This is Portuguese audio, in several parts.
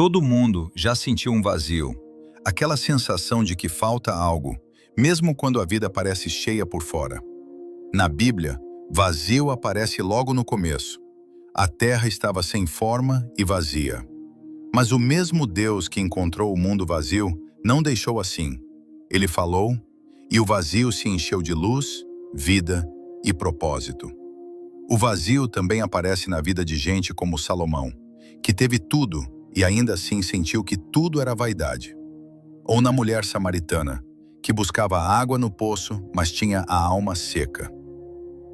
Todo mundo já sentiu um vazio, aquela sensação de que falta algo, mesmo quando a vida parece cheia por fora. Na Bíblia, vazio aparece logo no começo. A terra estava sem forma e vazia. Mas o mesmo Deus que encontrou o mundo vazio não deixou assim. Ele falou, e o vazio se encheu de luz, vida e propósito. O vazio também aparece na vida de gente como Salomão, que teve tudo e ainda assim sentiu que tudo era vaidade. Ou na mulher samaritana, que buscava água no poço, mas tinha a alma seca.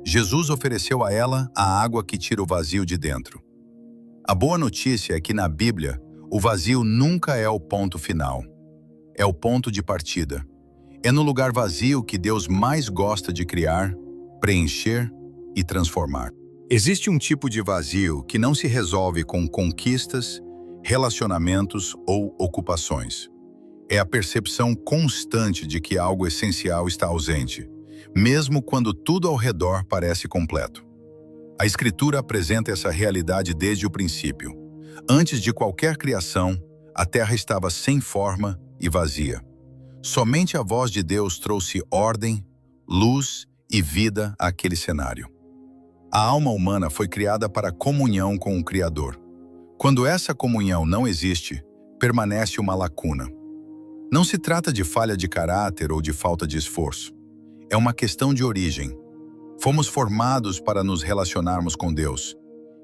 Jesus ofereceu a ela a água que tira o vazio de dentro. A boa notícia é que na Bíblia, o vazio nunca é o ponto final. É o ponto de partida. É no lugar vazio que Deus mais gosta de criar, preencher e transformar. Existe um tipo de vazio que não se resolve com conquistas, relacionamentos ou ocupações. É a percepção constante de que algo essencial está ausente, mesmo quando tudo ao redor parece completo. A Escritura apresenta essa realidade desde o princípio. Antes de qualquer criação, a terra estava sem forma e vazia. Somente a voz de Deus trouxe ordem, luz e vida àquele cenário. A alma humana foi criada para comunhão com o Criador. Quando essa comunhão não existe, permanece uma lacuna. Não se trata de falha de caráter ou de falta de esforço. É uma questão de origem. Fomos formados para nos relacionarmos com Deus,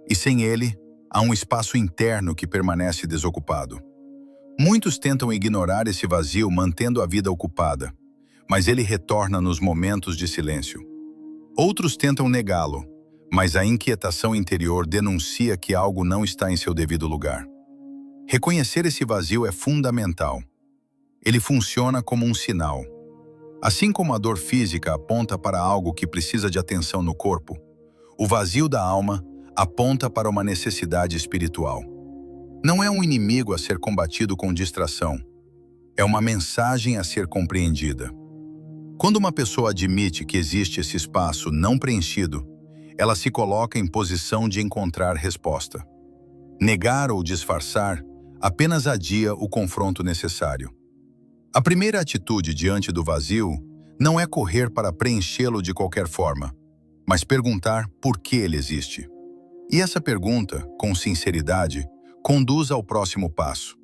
e sem Ele, há um espaço interno que permanece desocupado. Muitos tentam ignorar esse vazio mantendo a vida ocupada, mas ele retorna nos momentos de silêncio. Outros tentam negá-lo, mas a inquietação interior denuncia que algo não está em seu devido lugar. Reconhecer esse vazio é fundamental. Ele funciona como um sinal. Assim como a dor física aponta para algo que precisa de atenção no corpo, o vazio da alma aponta para uma necessidade espiritual. Não é um inimigo a ser combatido com distração. É uma mensagem a ser compreendida. Quando uma pessoa admite que existe esse espaço não preenchido, ela se coloca em posição de encontrar resposta. Negar ou disfarçar apenas adia o confronto necessário. A primeira atitude diante do vazio não é correr para preenchê-lo de qualquer forma, mas perguntar por que ele existe. E essa pergunta, com sinceridade, conduz ao próximo passo.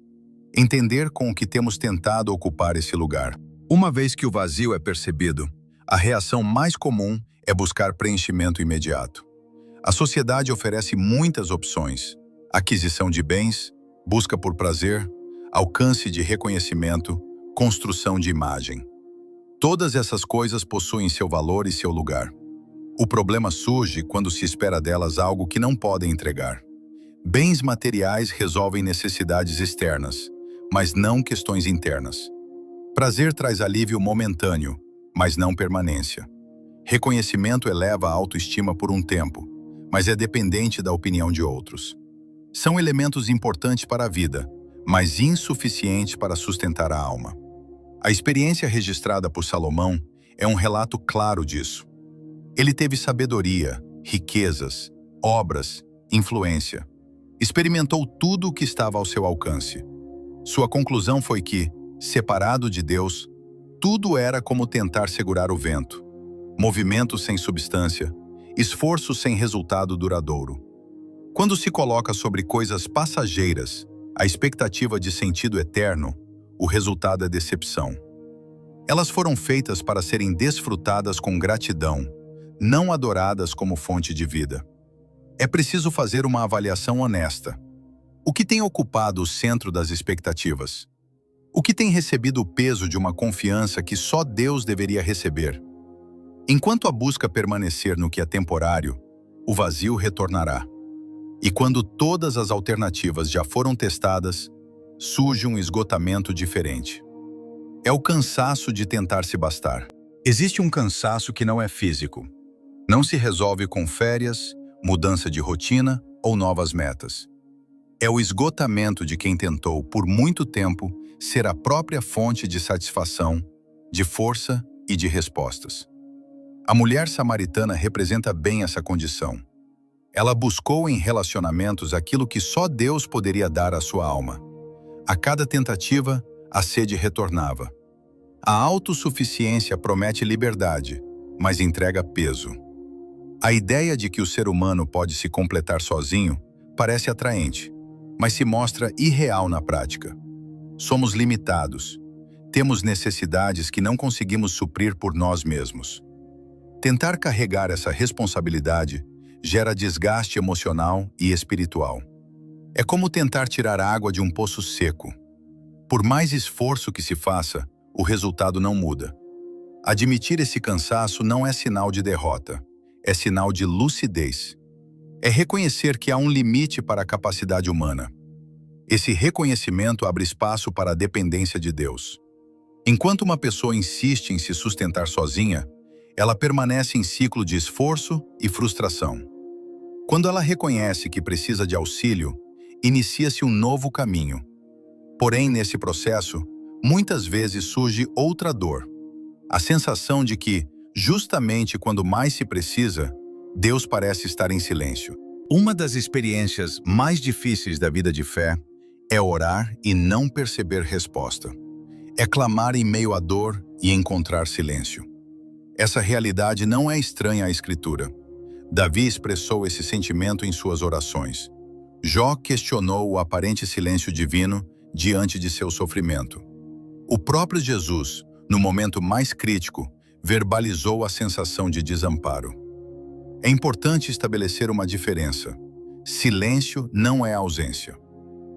Entender com o que temos tentado ocupar esse lugar. Uma vez que o vazio é percebido, a reação mais comum é buscar preenchimento imediato. A sociedade oferece muitas opções: aquisição de bens, busca por prazer, alcance de reconhecimento, construção de imagem. Todas essas coisas possuem seu valor e seu lugar. O problema surge quando se espera delas algo que não podem entregar. Bens materiais resolvem necessidades externas, mas não questões internas. Prazer traz alívio momentâneo, mas não permanência. Reconhecimento eleva a autoestima por um tempo, mas é dependente da opinião de outros. São elementos importantes para a vida, mas insuficientes para sustentar a alma. A experiência registrada por Salomão é um relato claro disso. Ele teve sabedoria, riquezas, obras, influência. Experimentou tudo o que estava ao seu alcance. Sua conclusão foi que, separado de Deus, tudo era como tentar segurar o vento. Movimento sem substância, esforço sem resultado duradouro. Quando se coloca sobre coisas passageiras a expectativa de sentido eterno, o resultado é decepção. Elas foram feitas para serem desfrutadas com gratidão, não adoradas como fonte de vida. É preciso fazer uma avaliação honesta. O que tem ocupado o centro das expectativas? O que tem recebido o peso de uma confiança que só Deus deveria receber? Enquanto a busca permanecer no que é temporário, o vazio retornará. E quando todas as alternativas já foram testadas, surge um esgotamento diferente. É o cansaço de tentar se bastar. Existe um cansaço que não é físico. Não se resolve com férias, mudança de rotina ou novas metas. É o esgotamento de quem tentou, por muito tempo, ser a própria fonte de satisfação, de força e de respostas. A mulher samaritana representa bem essa condição. Ela buscou em relacionamentos aquilo que só Deus poderia dar à sua alma. A cada tentativa, a sede retornava. A autossuficiência promete liberdade, mas entrega peso. A ideia de que o ser humano pode se completar sozinho parece atraente, mas se mostra irreal na prática. Somos limitados. Temos necessidades que não conseguimos suprir por nós mesmos. Tentar carregar essa responsabilidade gera desgaste emocional e espiritual. É como tentar tirar água de um poço seco. Por mais esforço que se faça, o resultado não muda. Admitir esse cansaço não é sinal de derrota, é sinal de lucidez. É reconhecer que há um limite para a capacidade humana. Esse reconhecimento abre espaço para a dependência de Deus. Enquanto uma pessoa insiste em se sustentar sozinha, ela permanece em ciclo de esforço e frustração. Quando ela reconhece que precisa de auxílio, inicia-se um novo caminho. Porém, nesse processo, muitas vezes surge outra dor. A sensação de que, justamente quando mais se precisa, Deus parece estar em silêncio. Uma das experiências mais difíceis da vida de fé é orar e não perceber resposta. É clamar em meio à dor e encontrar silêncio. Essa realidade não é estranha à Escritura. Davi expressou esse sentimento em suas orações. Jó questionou o aparente silêncio divino diante de seu sofrimento. O próprio Jesus, no momento mais crítico, verbalizou a sensação de desamparo. É importante estabelecer uma diferença. Silêncio não é ausência.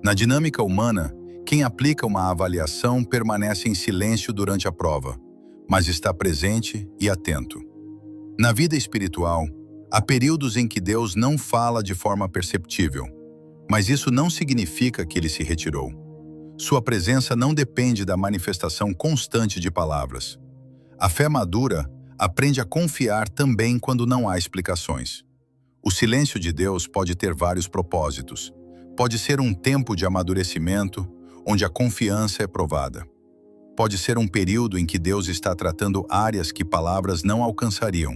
Na dinâmica humana, quem aplica uma avaliação permanece em silêncio durante a prova, mas está presente e atento. Na vida espiritual, há períodos em que Deus não fala de forma perceptível, mas isso não significa que ele se retirou. Sua presença não depende da manifestação constante de palavras. A fé madura aprende a confiar também quando não há explicações. O silêncio de Deus pode ter vários propósitos. Pode ser um tempo de amadurecimento, onde a confiança é provada. Pode ser um período em que Deus está tratando áreas que palavras não alcançariam.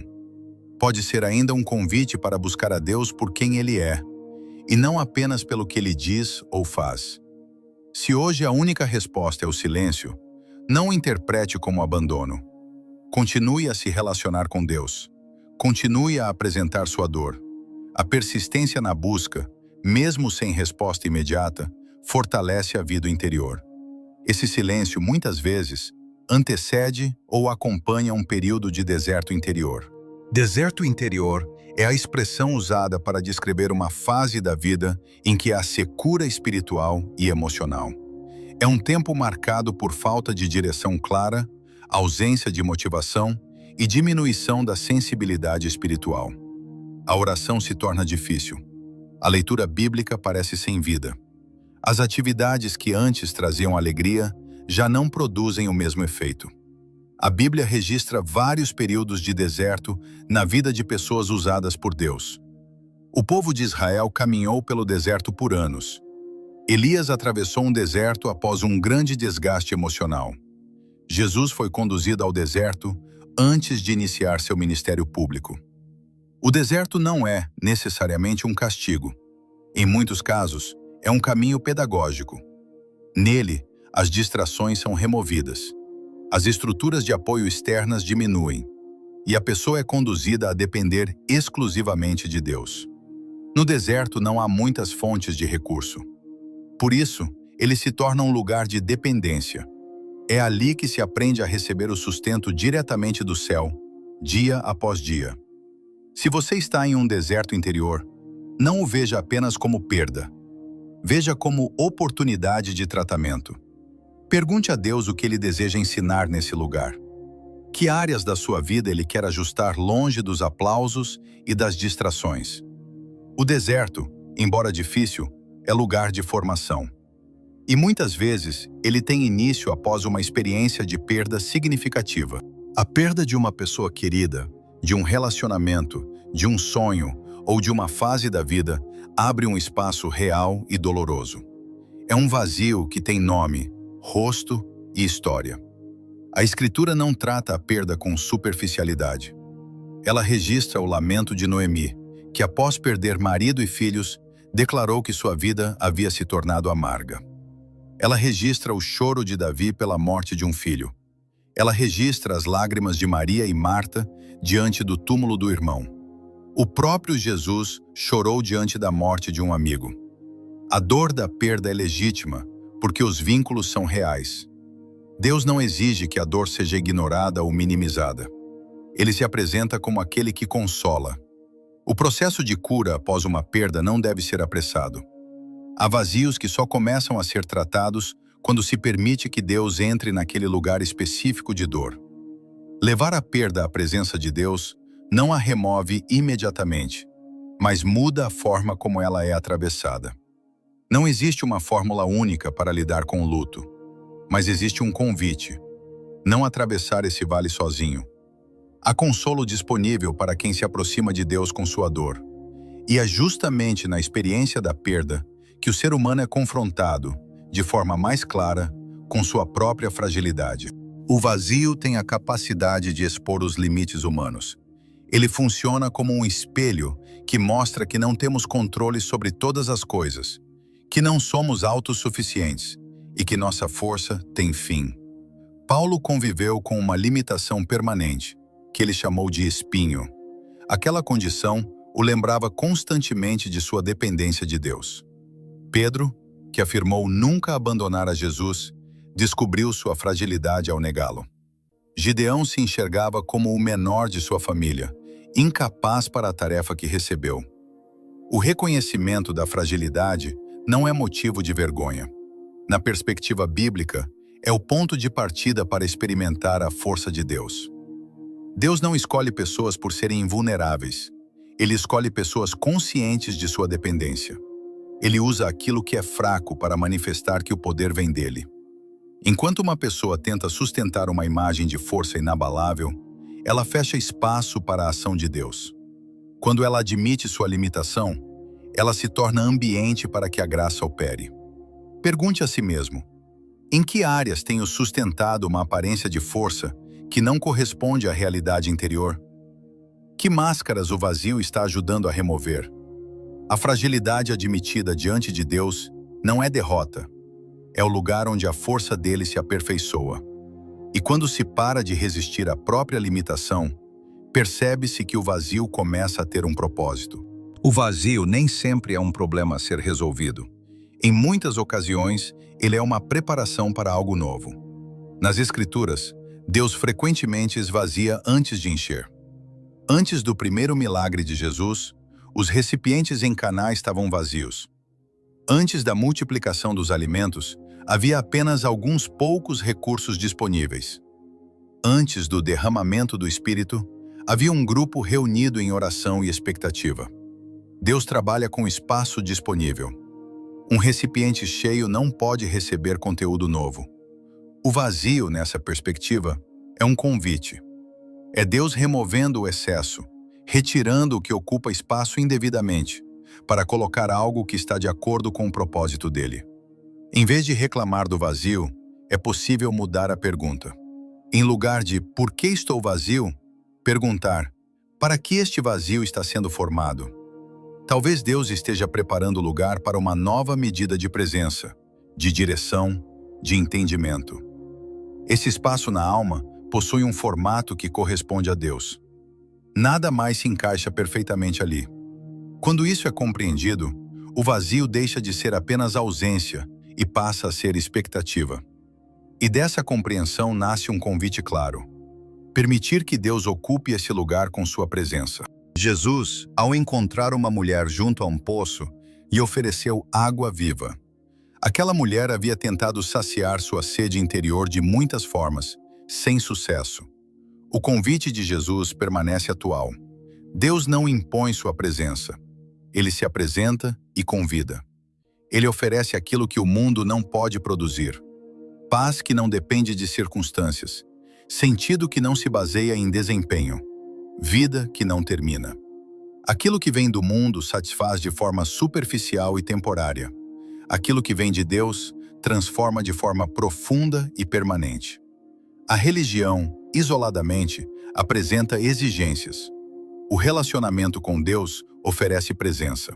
Pode ser ainda um convite para buscar a Deus por quem Ele é, e não apenas pelo que Ele diz ou faz. Se hoje a única resposta é o silêncio, não o interprete como abandono. Continue a se relacionar com Deus. Continue a apresentar sua dor. A persistência na busca, mesmo sem resposta imediata, fortalece a vida interior. Esse silêncio, muitas vezes, antecede ou acompanha um período de deserto interior. Deserto interior é a expressão usada para descrever uma fase da vida em que há secura espiritual e emocional. É um tempo marcado por falta de direção clara, ausência de motivação e diminuição da sensibilidade espiritual. A oração se torna difícil. A leitura bíblica parece sem vida. As atividades que antes traziam alegria já não produzem o mesmo efeito. A Bíblia registra vários períodos de deserto na vida de pessoas usadas por Deus. O povo de Israel caminhou pelo deserto por anos. Elias atravessou um deserto após um grande desgaste emocional. Jesus foi conduzido ao deserto antes de iniciar seu ministério público. O deserto não é, necessariamente, um castigo. Em muitos casos, é um caminho pedagógico. Nele, as distrações são removidas. As estruturas de apoio externas diminuem, e a pessoa é conduzida a depender exclusivamente de Deus. No deserto não há muitas fontes de recurso. Por isso, ele se torna um lugar de dependência. É ali que se aprende a receber o sustento diretamente do céu, dia após dia. Se você está em um deserto interior, não o veja apenas como perda. Veja como oportunidade de tratamento. Pergunte a Deus o que Ele deseja ensinar nesse lugar. Que áreas da sua vida Ele quer ajustar longe dos aplausos e das distrações? O deserto, embora difícil, é lugar de formação. E muitas vezes, ele tem início após uma experiência de perda significativa. A perda de uma pessoa querida, de um relacionamento, de um sonho ou de uma fase da vida abre um espaço real e doloroso. É um vazio que tem nome, rosto e história. A Escritura não trata a perda com superficialidade. Ela registra o lamento de Noemi, que após perder marido e filhos, declarou que sua vida havia se tornado amarga. Ela registra o choro de Davi pela morte de um filho. Ela registra as lágrimas de Maria e Marta diante do túmulo do irmão. O próprio Jesus chorou diante da morte de um amigo. A dor da perda é legítima, porque os vínculos são reais. Deus não exige que a dor seja ignorada ou minimizada. Ele se apresenta como aquele que consola. O processo de cura após uma perda não deve ser apressado. Há vazios que só começam a ser tratados quando se permite que Deus entre naquele lugar específico de dor. Levar a perda à presença de Deus não a remove imediatamente, mas muda a forma como ela é atravessada. Não existe uma fórmula única para lidar com o luto, mas existe um convite: não atravessar esse vale sozinho. Há consolo disponível para quem se aproxima de Deus com sua dor. E é justamente na experiência da perda que o ser humano é confrontado, de forma mais clara, com sua própria fragilidade. O vazio tem a capacidade de expor os limites humanos. Ele funciona como um espelho que mostra que não temos controle sobre todas as coisas, que não somos autossuficientes e que nossa força tem fim. Paulo conviveu com uma limitação permanente, que ele chamou de espinho. Aquela condição o lembrava constantemente de sua dependência de Deus. Pedro, que afirmou nunca abandonar a Jesus, descobriu sua fragilidade ao negá-lo. Gideão se enxergava como o menor de sua família, incapaz para a tarefa que recebeu. O reconhecimento da fragilidade não é motivo de vergonha. Na perspectiva bíblica, é o ponto de partida para experimentar a força de Deus. Deus não escolhe pessoas por serem invulneráveis. Ele escolhe pessoas conscientes de sua dependência. Ele usa aquilo que é fraco para manifestar que o poder vem dele. Enquanto uma pessoa tenta sustentar uma imagem de força inabalável, ela fecha espaço para a ação de Deus. Quando ela admite sua limitação, ela se torna ambiente para que a graça opere. Pergunte a si mesmo: em que áreas tenho sustentado uma aparência de força que não corresponde à realidade interior? Que máscaras o vazio está ajudando a remover? A fragilidade admitida diante de Deus não é derrota. É o lugar onde a força dele se aperfeiçoa. E quando se para de resistir à própria limitação, percebe-se que o vazio começa a ter um propósito. O vazio nem sempre é um problema a ser resolvido. Em muitas ocasiões, ele é uma preparação para algo novo. Nas Escrituras, Deus frequentemente esvazia antes de encher. Antes do primeiro milagre de Jesus, os recipientes em Caná estavam vazios. Antes da multiplicação dos alimentos, havia apenas alguns poucos recursos disponíveis. Antes do derramamento do Espírito, havia um grupo reunido em oração e expectativa. Deus trabalha com espaço disponível. Um recipiente cheio não pode receber conteúdo novo. O vazio, nessa perspectiva, é um convite. É Deus removendo o excesso, retirando o que ocupa espaço indevidamente, para colocar algo que está de acordo com o propósito dele. Em vez de reclamar do vazio, é possível mudar a pergunta. Em lugar de "por que estou vazio?", perguntar "para que este vazio está sendo formado?". Talvez Deus esteja preparando o lugar para uma nova medida de presença, de direção, de entendimento. Esse espaço na alma possui um formato que corresponde a Deus. Nada mais se encaixa perfeitamente ali. Quando isso é compreendido, o vazio deixa de ser apenas ausência e passa a ser expectativa. E dessa compreensão nasce um convite claro: permitir que Deus ocupe esse lugar com sua presença. Jesus, ao encontrar uma mulher junto a um poço, lhe ofereceu água viva. Aquela mulher havia tentado saciar sua sede interior de muitas formas, sem sucesso. O convite de Jesus permanece atual. Deus não impõe sua presença. Ele se apresenta e convida. Ele oferece aquilo que o mundo não pode produzir: paz que não depende de circunstâncias, sentido que não se baseia em desempenho, vida que não termina. Aquilo que vem do mundo satisfaz de forma superficial e temporária. Aquilo que vem de Deus transforma de forma profunda e permanente. A religião, isoladamente, apresenta exigências. O relacionamento com Deus oferece presença.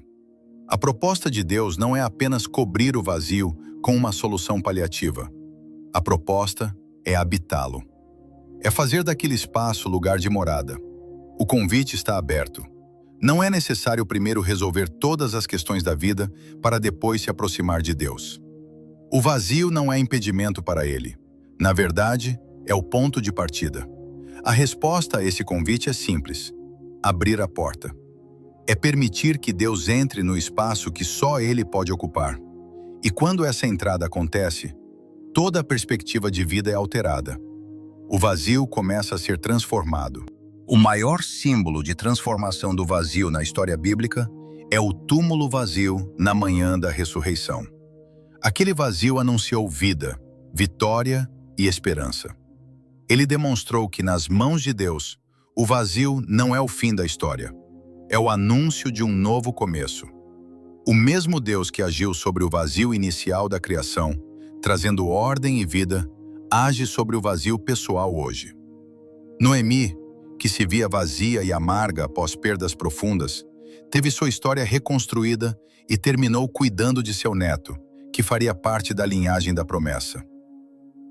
A proposta de Deus não é apenas cobrir o vazio com uma solução paliativa. A proposta é habitá-lo. É fazer daquele espaço lugar de morada. O convite está aberto. Não é necessário primeiro resolver todas as questões da vida para depois se aproximar de Deus. O vazio não é impedimento para ele. Na verdade, é o ponto de partida. A resposta a esse convite é simples: abrir a porta. É permitir que Deus entre no espaço que só Ele pode ocupar. E quando essa entrada acontece, toda a perspectiva de vida é alterada. O vazio começa a ser transformado. O maior símbolo de transformação do vazio na história bíblica é o túmulo vazio na manhã da ressurreição. Aquele vazio anunciou vida, vitória e esperança. Ele demonstrou que nas mãos de Deus, o vazio não é o fim da história. É o anúncio de um novo começo. O mesmo Deus que agiu sobre o vazio inicial da criação, trazendo ordem e vida, age sobre o vazio pessoal hoje. Noemi, que se via vazia e amarga após perdas profundas, teve sua história reconstruída e terminou cuidando de seu neto, que faria parte da linhagem da promessa.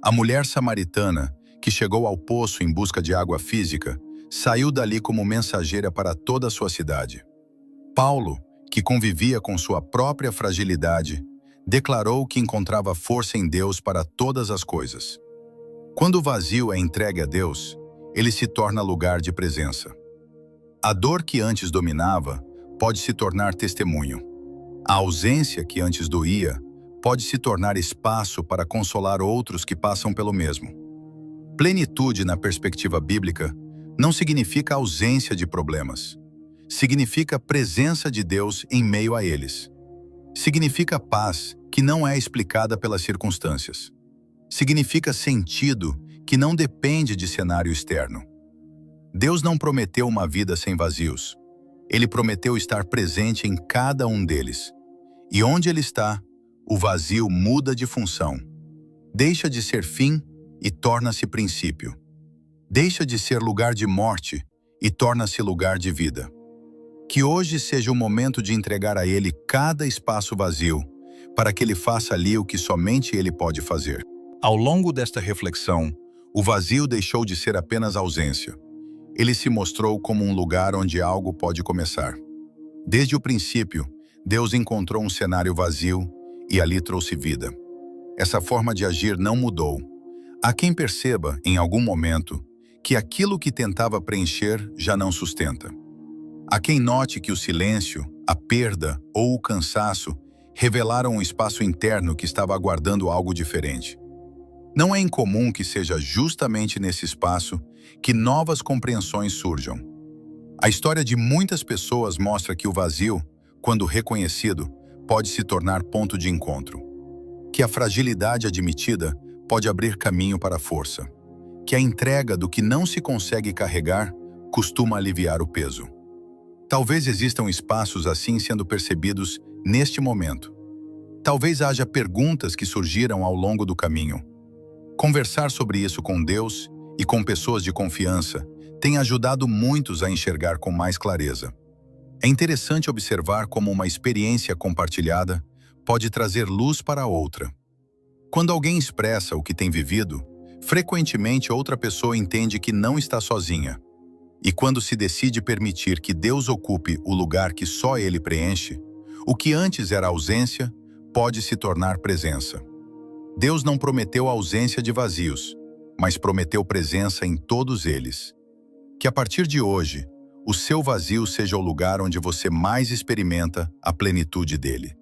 A mulher samaritana, que chegou ao poço em busca de água física, saiu dali como mensageira para toda a sua cidade. Paulo, que convivia com sua própria fragilidade, declarou que encontrava força em Deus para todas as coisas. Quando o vazio é entregue a Deus, ele se torna lugar de presença. A dor que antes dominava pode se tornar testemunho. A ausência que antes doía pode se tornar espaço para consolar outros que passam pelo mesmo. Plenitude na perspectiva bíblica não significa ausência de problemas. Significa presença de Deus em meio a eles. Significa paz que não é explicada pelas circunstâncias. Significa sentido que não depende de cenário externo. Deus não prometeu uma vida sem vazios. Ele prometeu estar presente em cada um deles. E onde ele está, o vazio muda de função. Deixa de ser fim e torna-se princípio. Deixa de ser lugar de morte e torna-se lugar de vida. Que hoje seja o momento de entregar a Ele cada espaço vazio, para que Ele faça ali o que somente Ele pode fazer. Ao longo desta reflexão, o vazio deixou de ser apenas ausência. Ele se mostrou como um lugar onde algo pode começar. Desde o princípio, Deus encontrou um cenário vazio e ali trouxe vida. Essa forma de agir não mudou. Há quem perceba, em algum momento, que aquilo que tentava preencher já não sustenta. Há quem note que o silêncio, a perda ou o cansaço revelaram um espaço interno que estava aguardando algo diferente. Não é incomum que seja justamente nesse espaço que novas compreensões surjam. A história de muitas pessoas mostra que o vazio, quando reconhecido, pode se tornar ponto de encontro. Que a fragilidade admitida pode abrir caminho para a força. Que a entrega do que não se consegue carregar costuma aliviar o peso. Talvez existam espaços assim sendo percebidos neste momento. Talvez haja perguntas que surgiram ao longo do caminho. Conversar sobre isso com Deus e com pessoas de confiança tem ajudado muitos a enxergar com mais clareza. É interessante observar como uma experiência compartilhada pode trazer luz para outra. Quando alguém expressa o que tem vivido, frequentemente outra pessoa entende que não está sozinha. E quando se decide permitir que Deus ocupe o lugar que só Ele preenche, o que antes era ausência pode se tornar presença. Deus não prometeu ausência de vazios, mas prometeu presença em todos eles. Que a partir de hoje, o seu vazio seja o lugar onde você mais experimenta a plenitude dele.